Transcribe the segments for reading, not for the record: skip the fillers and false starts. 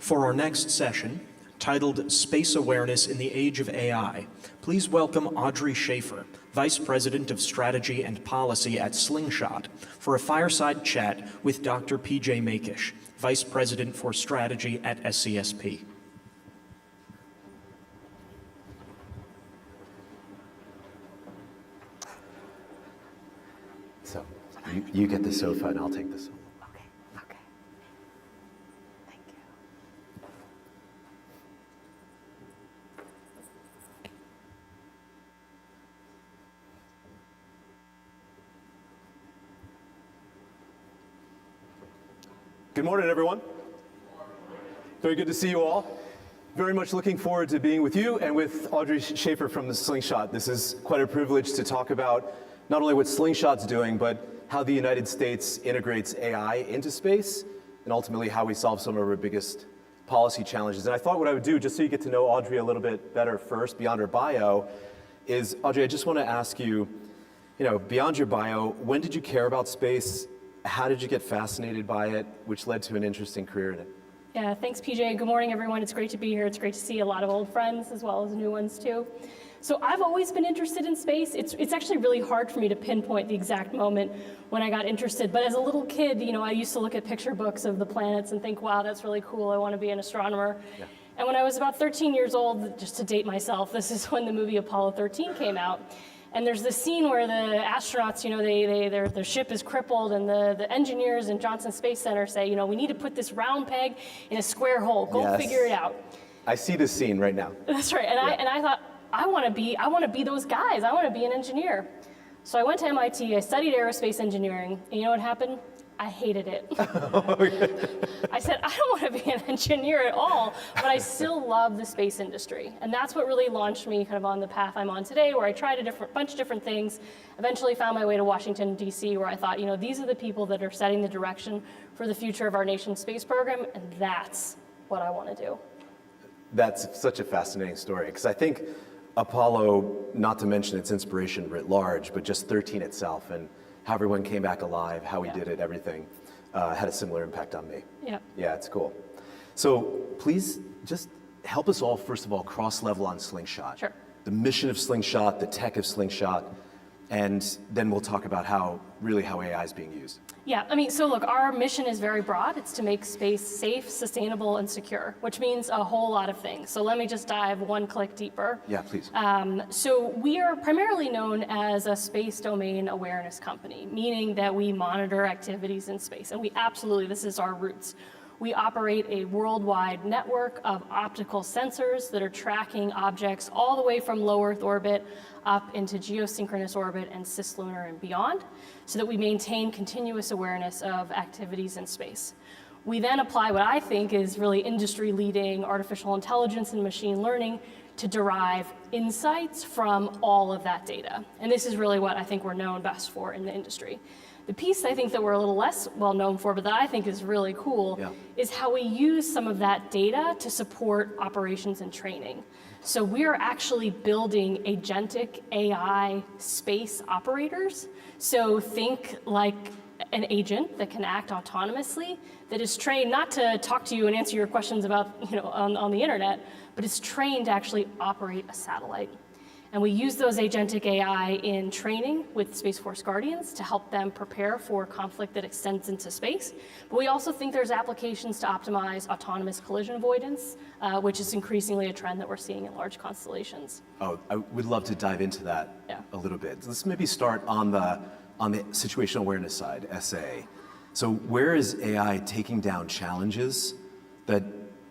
For our next session, titled Space Awareness in the Age of AI, please welcome Audrey Schaffer, Vice President of Strategy and Policy at Slingshot, for a fireside chat with Dr. PJ Maykish, Vice President for Strategy at SCSP. So, you get the sofa and I'll take this one. Okay. Thank you. Good morning, everyone. Very good to see you all. Very much looking forward to being with you and with Audrey Schaffer from the Slingshot. This is quite a privilege to talk about not only what Slingshot's doing, but how the United States integrates AI into space, and ultimately how we solve some of our biggest policy challenges. And I thought what I would do, just so you get to know Audrey a little bit better first, beyond her bio, is, Audrey, I just want to ask you, beyond your bio, when did you care about space? How did you get fascinated by it, which led to an interesting career in it? Yeah, thanks, PJ. Good morning, everyone. It's great to be here. It's great to see a lot of old friends as well as new ones, too. So I've always been interested in space. It's actually really hard for me to pinpoint the exact moment when I got interested. But as a little kid, I used to look at picture books of the planets and think, wow, that's really cool. I want to be an astronomer. Yeah. And when I was about 13 years old, just to date myself, this is when the movie Apollo 13 came out. And there's this scene where the astronauts, their ship is crippled, and the engineers in Johnson Space Center say, we need to put this round peg in a square hole. Go figure it out. I see this scene right now. That's right. And I thought, I want to be those guys. I want to be an engineer. So I went to MIT. I studied aerospace engineering. And you know what happened? I hated it. I said, I don't want to be an engineer at all, but I still love the space industry. And that's what really launched me kind of on the path I'm on today, where I tried a bunch of different things, eventually found my way to Washington, D.C., where I thought, these are the people that are setting the direction for the future of our nation's space program, and that's what I want to do. That's such a fascinating story, because I think Apollo, not to mention its inspiration writ large, but just 13 itself, and how everyone came back alive, how we did it, everything, had a similar impact on me. Yeah. Yeah, it's cool. So please just help us all, first of all, cross-level on Slingshot. Sure. The mission of Slingshot, the tech of Slingshot, and then we'll talk about how AI is being used. Yeah, so look, our mission is very broad. It's to make space safe, sustainable, and secure, which means a whole lot of things. So let me just dive one click deeper. Yeah, please. So we are primarily known as a space domain awareness company, meaning that we monitor activities in space. And this is our roots. We operate a worldwide network of optical sensors that are tracking objects all the way from low Earth orbit up into geosynchronous orbit and cislunar and beyond, so that we maintain continuous awareness of activities in space. We then apply what I think is really industry-leading artificial intelligence and machine learning to derive insights from all of that data. And this is really what I think we're known best for in the industry. The piece I think that we're a little less well known for, but that I think is really cool, is how we use some of that data to support operations and training. So we're actually building agentic AI space operators. So think like an agent that can act autonomously, that is trained not to talk to you and answer your questions about, on the internet, but is trained to actually operate a satellite. And we use those agentic AI in training with Space Force Guardians to help them prepare for conflict that extends into space. But we also think there's applications to optimize autonomous collision avoidance, which is increasingly a trend that we're seeing in large constellations. Oh, I would love to dive into that a little bit. Let's maybe start on the situational awareness side, SA. So where is AI taking down challenges that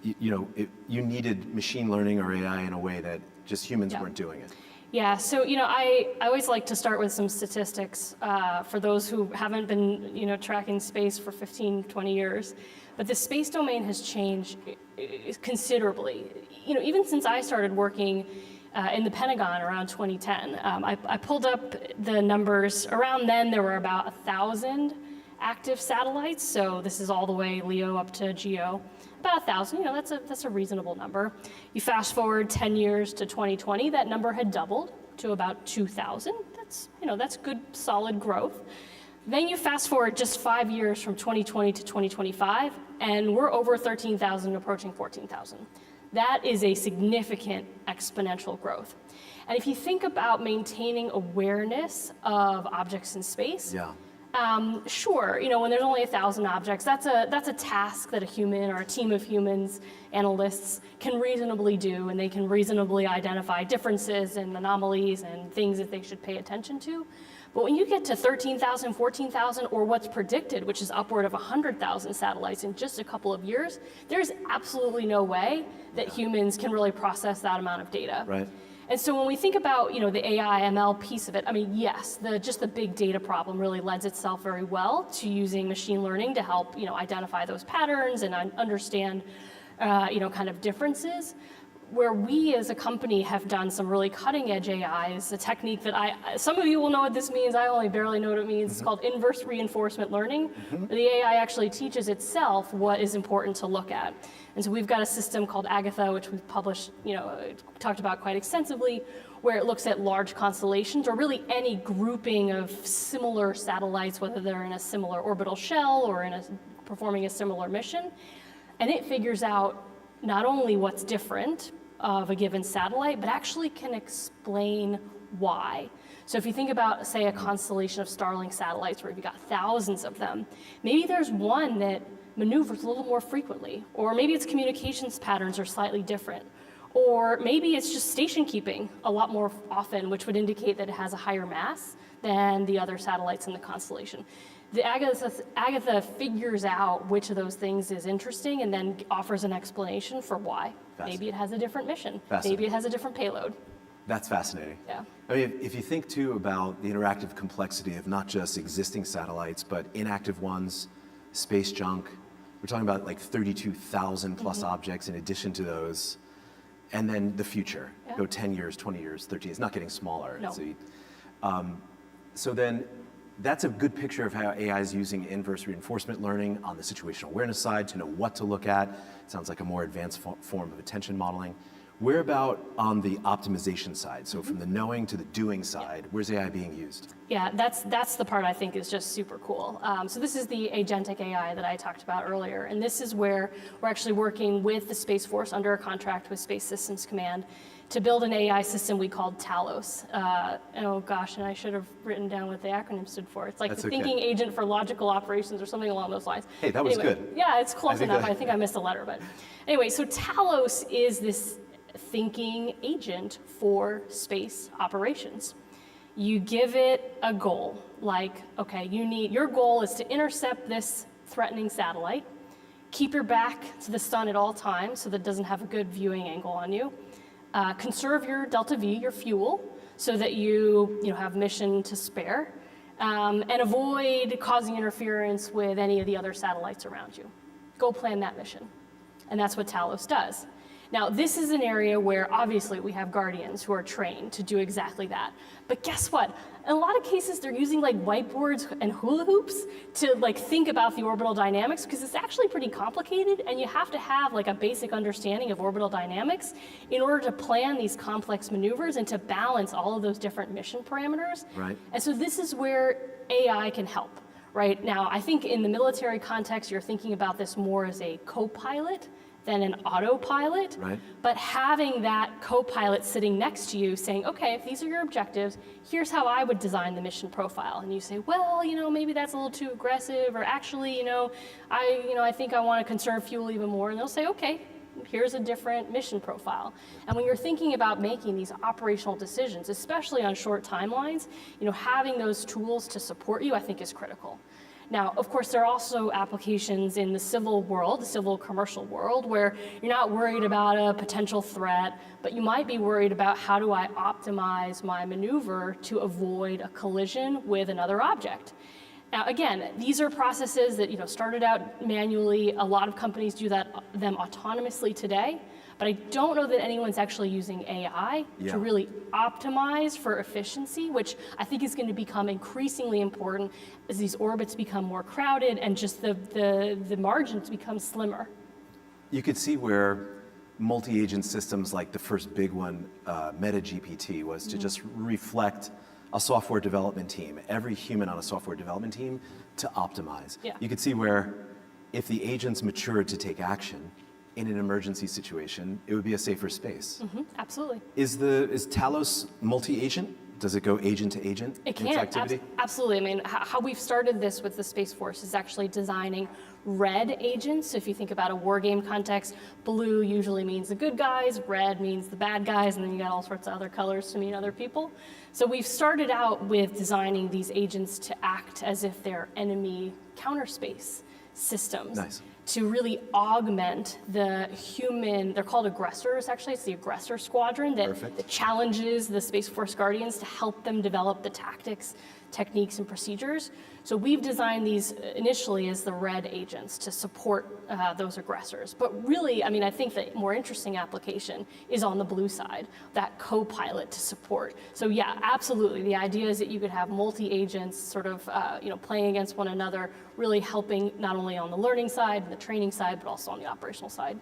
you needed machine learning or AI in a way that just humans weren't doing it? Yeah, so I always like to start with some statistics for those who haven't been tracking space for 15, 20 years. But the space domain has changed considerably. Even since I started working in the Pentagon around 2010, I pulled up the numbers. Around then, there were about 1,000 active satellites. So this is all the way LEO up to GEO. About 1,000, that's a reasonable number. You fast forward 10 years to 2020, that number had doubled to about 2,000. That's good, solid growth. Then you fast forward just 5 years from 2020 to 2025, and we're over 13,000, approaching 14,000. That is a significant exponential growth. And if you think about maintaining awareness of objects in space, sure, when there's only 1,000 objects, that's a task that a human or a team of humans, analysts, can reasonably do, and they can reasonably identify differences and anomalies and things that they should pay attention to. But when you get to 13,000, 14,000, or what's predicted, which is upward of 100,000 satellites in just a couple of years, there's absolutely no way that humans can really process that amount of data. Right. And so when we think about the AI ML piece of it, I mean, yes, just the big data problem really lends itself very well to using machine learning to help identify those patterns and understand kind of differences. Where we as a company have done some really cutting edge AI is a technique that some of you will know what this means, I only barely know what it means. It's called inverse reinforcement learning. The AI actually teaches itself what is important to look at. And so we've got a system called Agatha, which we've published, talked about quite extensively, where it looks at large constellations or really any grouping of similar satellites, whether they're in a similar orbital shell or performing a similar mission. And it figures out not only what's different of a given satellite, but actually can explain why. So if you think about, say, a constellation of Starlink satellites where you've got thousands of them, maybe there's one that maneuvers a little more frequently, or maybe its communications patterns are slightly different, or maybe it's just station keeping a lot more often, which would indicate that it has a higher mass than the other satellites in the constellation. The Agatha figures out which of those things is interesting and then offers an explanation for why. Maybe it has a different mission. Maybe it has a different payload. That's fascinating. Yeah. I mean, if you think too about the interactive complexity of not just existing satellites, but inactive ones, space junk, we're talking about like 32,000 plus objects in addition to those, and then the future. Go 10 years, 20 years, 30 years, it's not getting smaller. No. So then that's a good picture of how AI is using inverse reinforcement learning on the situational awareness side to know what to look at. It sounds like a more advanced form of attention modeling. Where about on the optimization side? So from the knowing to the doing side, where's AI being used? Yeah, that's the part I think is just super cool. So this is the agentic AI that I talked about earlier, and this is where we're actually working with the Space Force under a contract with Space Systems Command to build an AI system we called TALOS. Oh gosh, and I should have written down what the acronym stood for. It's like the Thinking Agent for Logical Operations or something along those lines. Hey, that was good. Yeah, it's close enough. I think I missed a letter, but anyway, so TALOS is this thinking agent for space operations. You give it a goal, like, okay, your goal is to intercept this threatening satellite, keep your back to the sun at all times so that it doesn't have a good viewing angle on you, conserve your delta V, your fuel, so that you have mission to spare, and avoid causing interference with any of the other satellites around you. Go plan that mission. And that's what TALOS does. Now, this is an area where obviously we have guardians who are trained to do exactly that. But guess what? In a lot of cases, they're using like whiteboards and hula hoops to like think about the orbital dynamics, because it's actually pretty complicated, and you have to have like a basic understanding of orbital dynamics in order to plan these complex maneuvers and to balance all of those different mission parameters. Right. And so this is where AI can help. Right now, I think in the military context, you're thinking about this more as a co-pilot than an autopilot. Right. But having that co-pilot sitting next to you saying, okay, if these are your objectives, here's how I would design the mission profile. And you say, well, maybe that's a little too aggressive, or actually, I think I want to conserve fuel even more. And they'll say, okay, here's a different mission profile. And when you're thinking about making these operational decisions, especially on short timelines, having those tools to support you, I think is critical. Now, of course, there are also applications in the civil world, the civil commercial world, where you're not worried about a potential threat, but you might be worried about how do I optimize my maneuver to avoid a collision with another object. Now, again, these are processes that started out manually. A lot of companies do them autonomously today. But I don't know that anyone's actually using AI to really optimize for efficiency, which I think is going to become increasingly important as these orbits become more crowded and just the margins become slimmer. You could see where multi-agent systems like the first big one, MetaGPT, was to just reflect a software development team, every human on a software development team, to optimize. Yeah. You could see where if the agents matured to take action in an emergency situation, it would be a safer space. Absolutely. Is TALOS multi-agent? Does it go agent to agent It in its can, activity? absolutely. I mean, how we've started this with the Space Force is actually designing red agents. So if you think about a war game context, blue usually means the good guys, red means the bad guys, and then you got all sorts of other colors to mean other people. So we've started out with designing these agents to act as if they're enemy counterspace systems. Nice. To really augment the human, they're called aggressors actually, it's the aggressor squadron that challenges the Space Force Guardians to help them develop the tactics, techniques, and procedures. So we've designed these initially as the red agents to support those aggressors. But really, I mean, I think the more interesting application is on the blue side, that co-pilot to support. So yeah, absolutely. The idea is that you could have multi-agents sort of playing against one another, really helping not only on the learning side and the training side, but also on the operational side.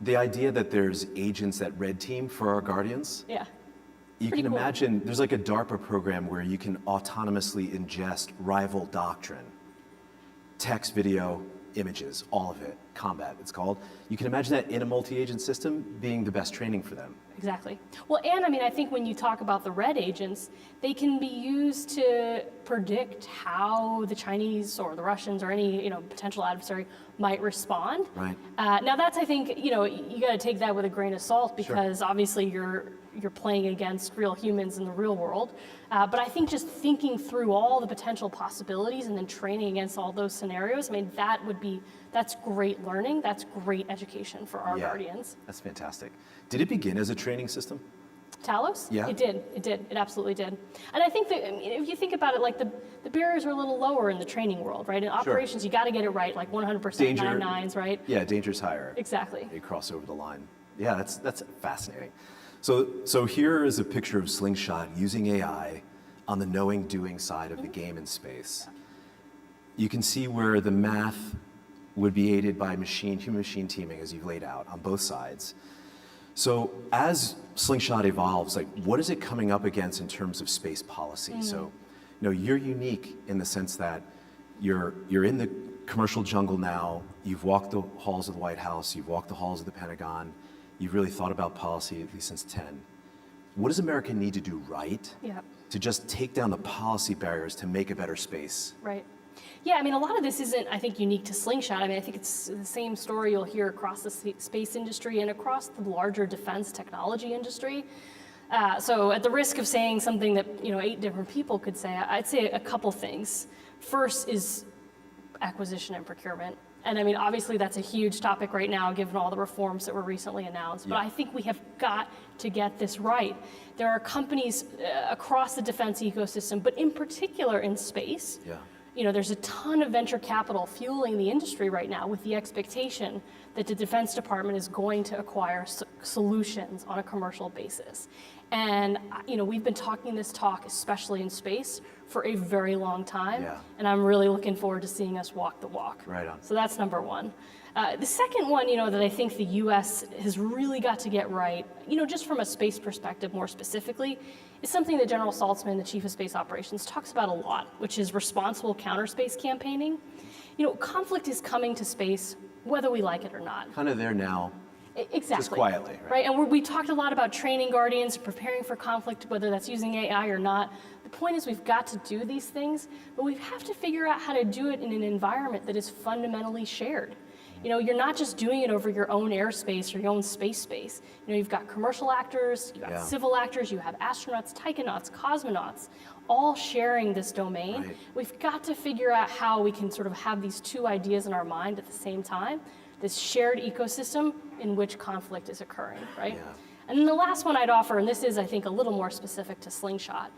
The idea that there's agents that red team for our Guardians, Yeah. you Pretty can cool. imagine there's like a DARPA program where you can autonomously ingest rival doctrine, text, video, images, all of it, combat it's called. You can imagine that in a multi-agent system being the best training for them. Exactly. Well, and I mean, I think when you talk about the red agents, they can be used to predict how the Chinese or the Russians or any potential adversary might respond. Right. Now that's, I think, you got to take that with a grain of salt because obviously you're playing against real humans in the real world. But I think just thinking through all the potential possibilities and then training against all those scenarios, I mean, that's great learning. That's great education for our Guardians. That's fantastic. Did it begin as a training system? TALOS? Yeah. It did. It absolutely did. And I think that if you think about it, like the barriers are a little lower in the training world, right? In operations, you got to get it right, like 100%, Danger. 9/9s, right? Yeah, danger's higher. Exactly. You cross over the line. Yeah, that's fascinating. So here is a picture of Slingshot using AI on the knowing doing side of the game in space. You can see where the math would be aided by human machine teaming as you've laid out on both sides. So as Slingshot evolves, like what is it coming up against in terms of space policy? So, you're unique in the sense that you're in the commercial jungle now. You've walked the halls of the White House. You've walked the halls of the Pentagon. You've really thought about policy at least since 10. What does America need to do right to just take down the policy barriers to make a better space? Right. Yeah, I mean, a lot of this isn't, I think, unique to Slingshot. I mean, I think it's the same story you'll hear across the space industry and across the larger defense technology industry. So at the risk of saying something that, 8 different people could say, I'd say a couple things. First is acquisition and procurement. And I mean, obviously that's a huge topic right now, given all the reforms that were recently announced. But I think we have got to get this right. There are companies across the defense ecosystem, but in particular in space. There's a ton of venture capital fueling the industry right now with the expectation that the Defense Department is going to acquire solutions on a commercial basis. And, we've been talking this talk, especially in space, for a very long time. And I'm really looking forward to seeing us walk the walk. Right on. So that's number one. The second one, that I think the U.S. has really got to get right, just from a space perspective more specifically, is something that General Saltzman, the Chief of Space Operations, talks about a lot, which is responsible counter-space campaigning. Conflict is coming to space, whether we like it or not. Kind of there now. Exactly. Just quietly, right? Right, and we talked a lot about training Guardians, preparing for conflict, whether that's using AI or not. The point is we've got to do these things, but we have to figure out how to do it in an environment that is fundamentally shared. You're not just doing it over your own airspace or your own space. You've got commercial actors, you've got civil actors, you have astronauts, taikonauts, cosmonauts, all sharing this domain. Right. We've got to figure out how we can sort of have these two ideas in our mind at the same time, this shared ecosystem in which conflict is occurring, right? And then the last one I'd offer, and this is, I think, a little more specific to Slingshot,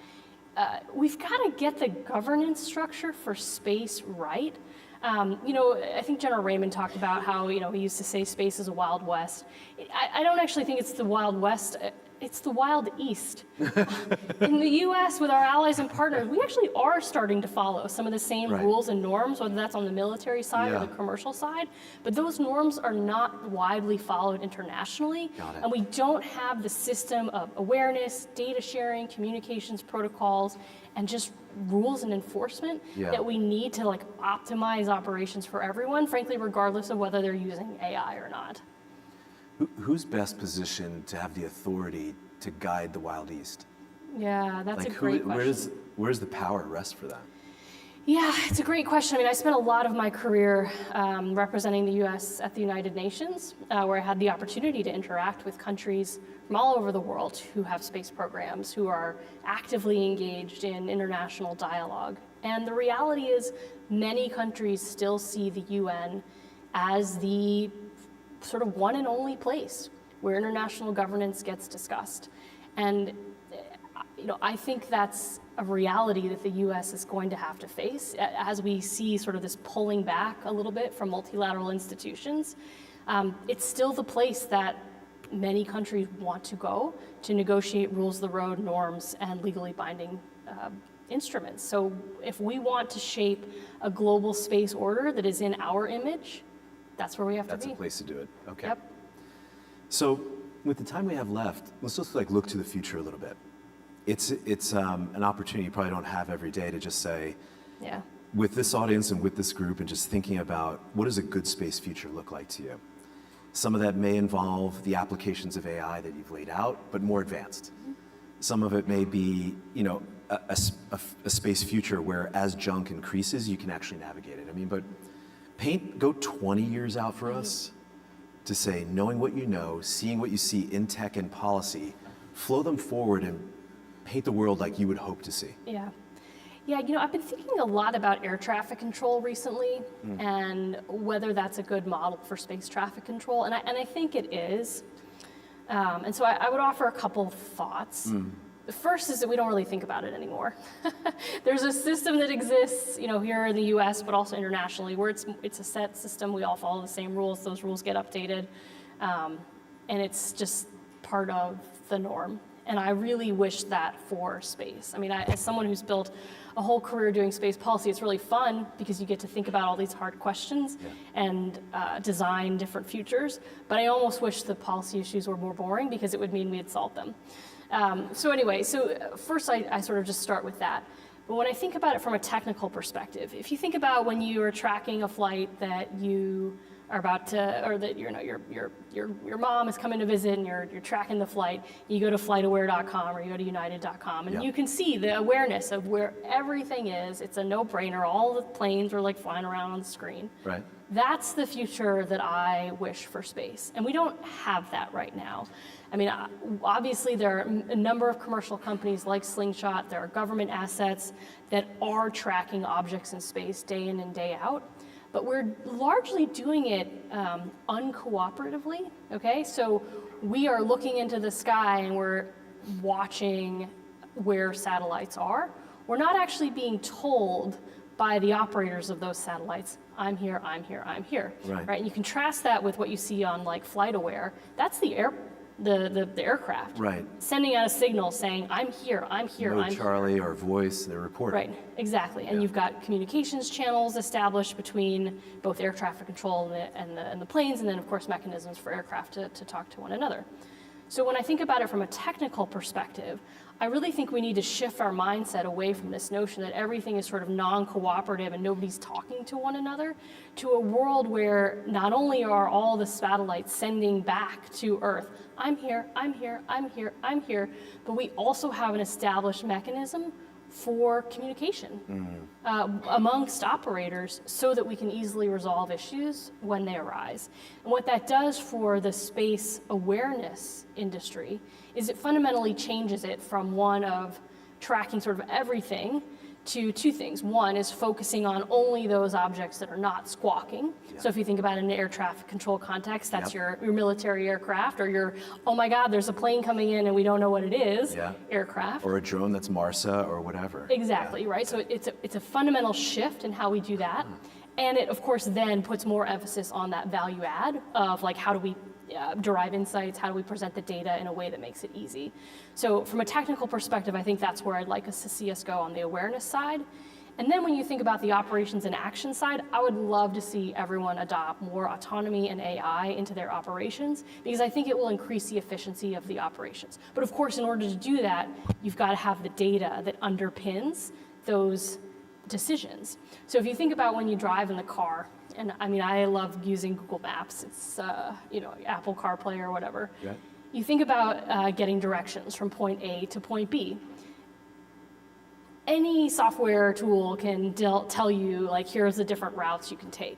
we've got to get the governance structure for space right. I think General Raymond talked about how, he used to say space is a Wild West. I don't actually think it's the Wild West it's the wild east. In the US, with our allies and partners, we actually are starting to follow some of the same Right. rules and norms, whether that's on the military side or Yeah. the commercial side, but those norms are not widely followed internationally. Got it. And we don't have the system of awareness, data sharing, communications protocols, and just rules and enforcement Yeah. that we need to like optimize operations for everyone, frankly, regardless of whether they're using AI or not. Who's best positioned to have the authority to guide the Wild East? Yeah, that's Like a great question. where does the power rest for that? Yeah, it's a great question. I mean, I spent a lot of my career representing the U.S. at the United Nations, where I had the opportunity to interact with countries from all over the world who have space programs, who are actively engaged in international dialogue. And the reality is, many countries still see the UN as the sort of one and only place where international governance gets discussed. And I think that's a reality that the U.S. is going to have to face as we see sort of this pulling back a little bit from multilateral institutions. It's still the place that many countries want to go to negotiate rules of the road, norms, and legally binding instruments. So if we want to shape a global space order that is in our image, that's where we have That's to a be. place to do it. Okay. Yep. So with the time we have left, let's just like look to the future a little bit. It's an opportunity you probably don't have every day to just say, Yeah. with this audience and with this group and just thinking about what does a good space future look like to you? Some of that may involve the applications of AI that you've laid out, but more advanced. Some of it may be, a space future where as junk increases, you can actually navigate it. I mean, but go 20 years out for us to say, knowing what you know, seeing what you see in tech and policy, flow them forward and paint the world like you would hope to see. Yeah. Yeah, I've been thinking a lot about air traffic control recently and whether that's a good model for space traffic control. And I think it is. And so I would offer a couple of thoughts. The first is that we don't really think about it anymore. There's a system that exists, here in the US, but also internationally, where it's a set system. We all follow the same rules. Those rules get updated. And it's just part of the norm. And I really wish that for space. I mean, as someone who's built a whole career doing space policy, it's really fun because you get to think about all these hard questions and design different futures. But I almost wish the policy issues were more boring because it would mean we had solved them. So first I sort of just start with that. But when I think about it from a technical perspective, if you think about when you are tracking a flight that you are about to, or that your mom is coming to visit and you're tracking the flight, you go to flightaware.com or you go to united.com and you can see the awareness of where everything is. It's a no-brainer. All the planes are like flying around on the screen. Right. That's the future that I wish for space. And we don't have that right now. I mean, obviously there are a number of commercial companies like Slingshot, there are government assets that are tracking objects in space day in and day out, but we're largely doing it uncooperatively, okay? So we are looking into the sky and we're watching where satellites are. We're not actually being told by the operators of those satellites, I'm here, I'm here, I'm here, Right. And you contrast that with what you see on like FlightAware. That's the aircraft, Right. sending out a signal saying, I'm here, I'm here, No I'm Charlie here. or voice, they're reporting. Right, exactly. And Yeah. you've got communications channels established between both air traffic control and the planes, and then of course mechanisms for aircraft to talk to one another. So when I think about it from a technical perspective, I really think we need to shift our mindset away from this notion that everything is sort of non-cooperative and nobody's talking to one another, to a world where not only are all the satellites sending back to Earth, I'm here, I'm here, I'm here, I'm here, but we also have an established mechanism for communication amongst operators so that we can easily resolve issues when they arise. And what that does for the space awareness industry is it fundamentally changes it from one of tracking sort of everything to two things. One is focusing on only those objects that are not squawking. Yeah. So if you think about it in an air traffic control context, that's Yep. your military aircraft, or your, oh my God, there's a plane coming in and we don't know what it is, Yeah. aircraft. Or a drone that's Marsa or whatever. Exactly, right? So it's a fundamental shift in how we do that. And it, of course, then puts more emphasis on that value add of like, how do we derive insights? How do we present the data in a way that makes it easy? So from a technical perspective, I think that's where I'd like us to see us go on the awareness side. And then when you think about the operations and action side, I would love to see everyone adopt more autonomy and AI into their operations, because I think it will increase the efficiency of the operations. But of course, in order to do that, you've got to have the data that underpins those decisions. So if you think about when you drive in the car, and I mean, I love using Google Maps. It's, Apple CarPlay or whatever. Yeah. You think about getting directions from point A to point B. Any software tool can tell you, like, here's the different routes you can take.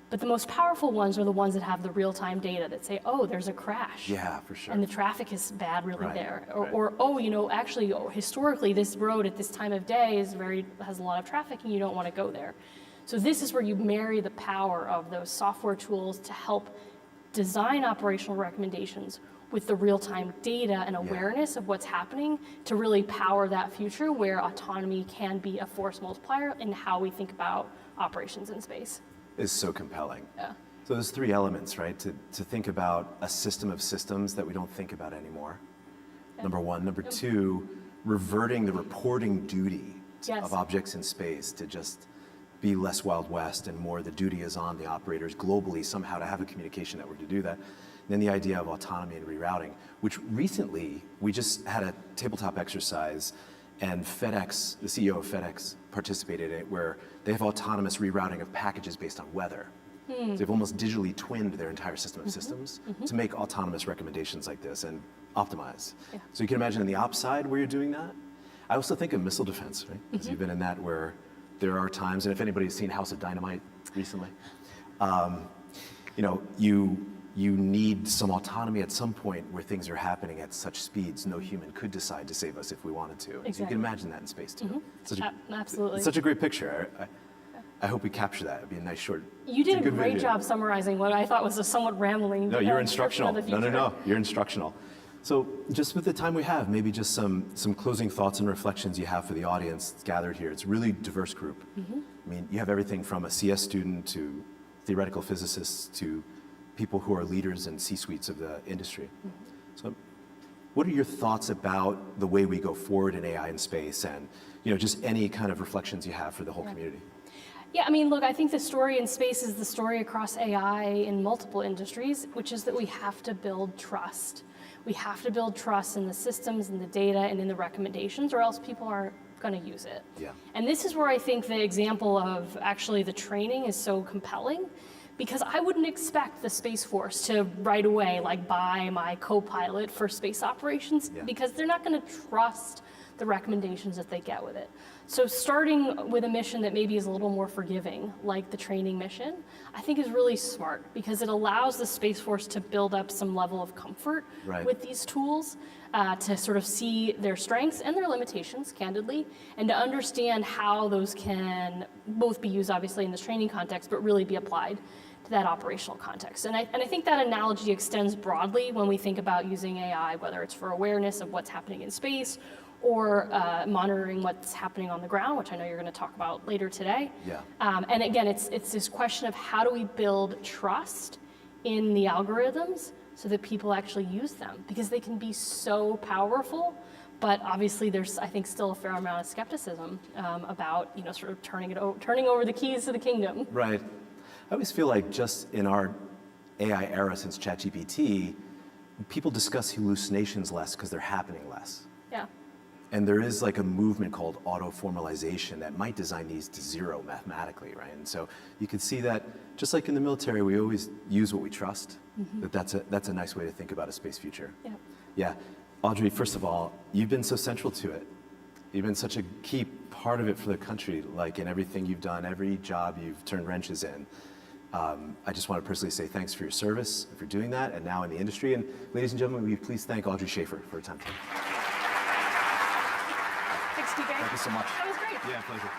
But the most powerful ones are the ones that have the real-time data that say, oh, there's a crash. Yeah, for sure. And the traffic is bad really Right, there. right. Or, actually, historically, this road at this time of day has a lot of traffic and you don't want to go there. So this is where you marry the power of those software tools to help design operational recommendations with the real-time data and awareness of what's happening to really power that future where autonomy can be a force multiplier in how we think about operations in space. Is so compelling. Yeah. So there's three elements, right? To think about a system of systems that we don't think about anymore. Number one. Number two, reverting the reporting duty Yes. of objects in space to just be less Wild West and more the duty is on the operators globally somehow to have a communication network to do that. And then the idea of autonomy and rerouting, which recently we just had a tabletop exercise and FedEx, the CEO of FedEx participated in it, where they have autonomous rerouting of packages based on weather. So they've almost digitally twinned their entire system of systems to make autonomous recommendations like this and optimize. Yeah. So you can imagine on the ops side where you're doing that. I also think of missile defense, right? Because you've been in that where there are times, and if anybody's seen House of Dynamite recently, you need some autonomy at some point where things are happening at such speeds no human could decide to save us if we wanted to. And so you Exactly. can imagine that in space too. Absolutely. It's such a great picture. I hope we capture that. It'd be a nice short. You it's did a good great video. job summarizing what I thought was a somewhat rambling. No, you're description instructional. of the No, future. you're instructional. So just with the time we have, maybe just some closing thoughts and reflections you have for the audience gathered here. It's a really diverse group. I mean, you have everything from a CS student to theoretical physicists to people who are leaders in C-suites of the industry. So what are your thoughts about the way we go forward in AI in space and just any kind of reflections you have for the whole community? Yeah, I mean, look, I think the story in space is the story across AI in multiple industries, which is that we have to build trust. We have to build trust in the systems and the data and in the recommendations, or else people aren't going to use it. Yeah. And this is where I think the example of actually the training is so compelling, because I wouldn't expect the Space Force to right away buy my co-pilot for space operations, because they're not going to trust the recommendations that they get with it. So starting with a mission that maybe is a little more forgiving, like the training mission, I think is really smart, because it allows the Space Force to build up some level of comfort with these tools, to sort of see their strengths and their limitations, candidly, and to understand how those can both be used, obviously, in this training context, but really be applied to that operational context. And I think that analogy extends broadly when we think about using AI, whether it's for awareness of what's happening in space or monitoring what's happening on the ground, which I know you're going to talk about later today. Yeah. And again, it's this question of how do we build trust in the algorithms so that people actually use them, because they can be so powerful. But obviously, there's, I think, still a fair amount of skepticism about sort of turning over the keys to the kingdom. Right. I always feel like just in our AI era since ChatGPT, people discuss hallucinations less because they're happening less. Yeah. And there is a movement called auto-formalization that might design these to zero mathematically, right? And so you can see that just like in the military, we always use what we trust. That's a nice way to think about a space future. Yeah. Yeah. Audrey, first of all, you've been so central to it. You've been such a key part of it for the country, in everything you've done, every job you've turned wrenches in. I just want to personally say thanks for your service and for doing that, and now in the industry. And ladies and gentlemen, will you please thank Audrey Schaffer for her time today. Thanks, TK. Thank you so much. That was great. Yeah, pleasure.